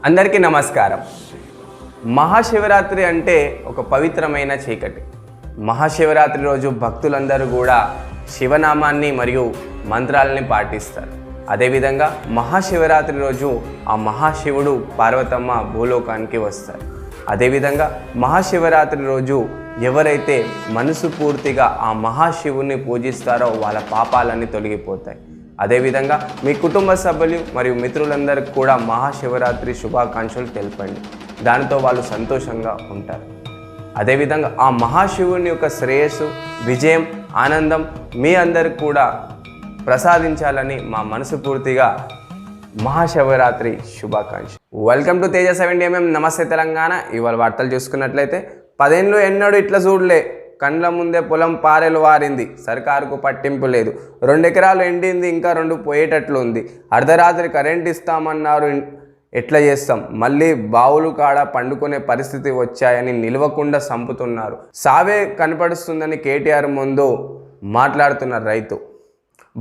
అందరికీ నమస్కారం. మహాశివరాత్రి అంటే ఒక పవిత్రమైన చీకటి. మహాశివరాత్రి రోజు భక్తులందరూ కూడా శివనామాన్ని మరియు మంత్రాలని పాటిస్తారు. అదేవిధంగా మహాశివరాత్రి రోజు ఆ మహాశివుడు పార్వతమ్మ భూలోకానికి వస్తారు. అదేవిధంగా మహాశివరాత్రి రోజు ఎవరైతే మనసు పూర్తిగా ఆ మహాశివుని పూజిస్తారో వాళ్ళ పాపాలన్నీ తొలగిపోతాయి. అదేవిధంగా మీ కుటుంబ సభ్యులు మరియు మిత్రులందరికీ కూడా మహాశివరాత్రి శుభాకాంక్షలు తెలపండి. దానితో వాళ్ళు సంతోషంగా ఉంటారు. అదేవిధంగా ఆ మహాశివుని యొక్క శ్రేయస్సు, విజయం, ఆనందం మీ అందరికి కూడా ప్రసాదించాలని మా మనసు పూర్తిగా మహాశివరాత్రి శుభాకాంక్షలు. Welcome to Teja 70mm. నమస్తే తెలంగాణ. ఇవాళ వార్తలు చూసుకున్నట్లయితే 10 ఏళ్ళు ఎన్నడూ ఇట్లా చూడలే, కండ్ల ముందే పొలం పారెలు వారింది, సర్కారుకు పట్టింపు లేదు, 2 ఎకరాలు ఎండింది, ఇంకా 2 పోయేటట్లు ఉంది, అర్ధరాత్రి కరెంట్ ఇస్తామన్నారు, ఎట్లా చేస్తాం, మళ్ళీ బావులు కాడ పండుకునే పరిస్థితి వచ్చాయని నిలవకుండా చంపుతున్నారు, సావే కనపడుస్తుందని కేటీఆర్ ముందు మాట్లాడుతున్నారు రైతు.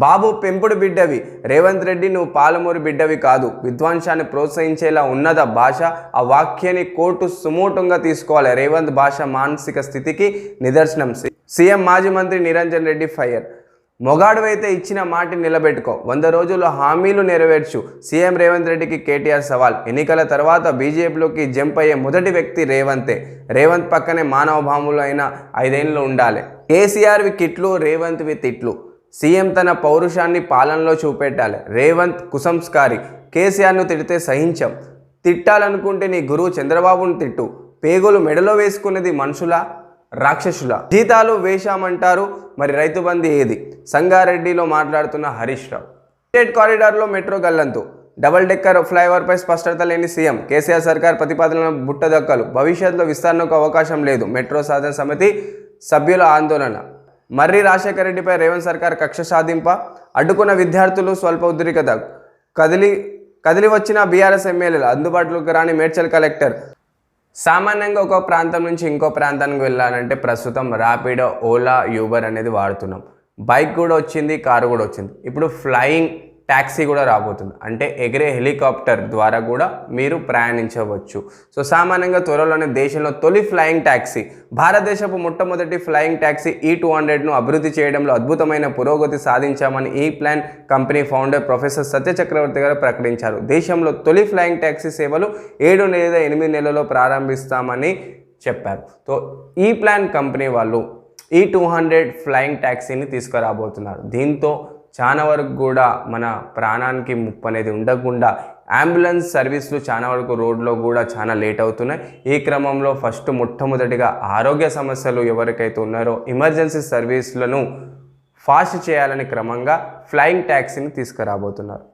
బాబు పెంపుడు బిడ్డవి, రేవంత్ రెడ్డి నువ్వు పాలమూరి బిడ్డవి కాదు, విద్వాంసాన్ని ప్రోత్సహించేలా ఉన్నదా భాష, ఆ వాక్యాన్ని కోర్టు సుమోటంగా తీసుకోవాలి, రేవంత్ భాష మానసిక స్థితికి నిదర్శనం. సీఎం మాజీ మంత్రి నిరంజన్ రెడ్డి ఫైర్. మొగాడువైతే ఇచ్చిన మాట నిలబెట్టుకో, 100 రోజుల్లో హామీలు నెరవేర్చు, సీఎం రేవంత్ రెడ్డికి కేటీఆర్ సవాల్. ఎన్నికల తర్వాత బీజేపీలోకి జంప్ అయ్యే మొదటి వ్యక్తి రేవంతే. రేవంత్ పక్కనే మానవ భాములు అయిన 5 ఏళ్ళు ఉండాలి. కేసీఆర్వి కిట్లు, రేవంత్వి తిట్లు. సీఎం తన పౌరుషాన్ని పాలనలో చూపెట్టాలి. రేవంత్ కుసంస్కారి, కేసీఆర్ను తిడితే సహించం, తిట్టాలనుకుంటే నీ గురువు చంద్రబాబును తిట్టు, పేగులు మెడలో వేసుకునేది మనుషుల రాక్షసుల, జీతాలు వేశామంటారు, మరి రైతు బంధు ఏది? సంగారెడ్డిలో మాట్లాడుతున్న Harish Rao. State కారిడార్లో metro గల్లంతు, double decker ఫ్లైఓవర్పై స్పష్టత లేని సీఎం, కేసీఆర్ సర్కార్ ప్రతిపాదనలను బుట్టదక్కలు, భవిష్యత్తులో విస్తరణకు అవకాశం లేదు, మెట్రో సాధన సమితి సభ్యుల ఆందోళన. మర్రి రాజశేఖర రెడ్డిపై రేవంత్ సర్కార్ కక్ష సాధింప, అడ్డుకున్న విద్యార్థులు స్వల్ప ఉద్రికత, కదిలి వచ్చిన బీఆర్ఎస్ ఎమ్మెల్యేలు, అందుబాటులోకి రాని మేడ్చల్ కలెక్టర్. సామాన్యంగా ఒక ప్రాంతం నుంచి ఇంకో ప్రాంతానికి వెళ్ళాలంటే ప్రస్తుతం ర్యాపిడో, ఓలా, యూబర్ అనేది వాడుతున్నాం. బైక్ కూడా వచ్చింది, కారు కూడా వచ్చింది. ఇప్పుడు ఫ్లయింగ్ ట్యాక్సీ కూడా రాబోతుంది. అంటే ఎగిరే హెలికాప్టర్ ద్వారా కూడా మీరు ప్రయాణించవచ్చు. సో సామాన్యంగా త్వరలోనే దేశంలో తొలి ఫ్లయింగ్ ట్యాక్సీ, భారతదేశపు మొట్టమొదటి ఫ్లయింగ్ ట్యాక్సీ E200ను అభివృద్ధి చేయడంలో అద్భుతమైన పురోగతి సాధించామని ఈ ప్లాన్ కంపెనీ ఫౌండర్ ప్రొఫెసర్ సత్య చక్రవర్తి గారు ప్రకటించారు. దేశంలో తొలి ఫ్లయింగ్ ట్యాక్సీ సేవలు 7 లేదా 8 నెలల్లో ప్రారంభిస్తామని చెప్పారు. సో ఈ ప్లాన్ కంపెనీ వాళ్ళు E200 ఫ్లయింగ్ ట్యాక్సీని తీసుకురాబోతున్నారు. దీంతో చాలా వరకు కూడా మన ప్రాణానికి ముప్పు అనేది ఉండకుండా అంబులెన్స్ సర్వీసులు చాలా వరకు రోడ్లో కూడా చాలా లేట్ అవుతున్నాయి. ఈ క్రమంలో మొట్టమొదటిగా ఆరోగ్య సమస్యలు ఎవరికైతే ఉన్నారో ఎమర్జెన్సీ సర్వీసులను ఫాస్ట్ చేయాలని క్రమంగా ఫ్లయింగ్ ట్యాక్సీని తీసుకురాబోతున్నారు.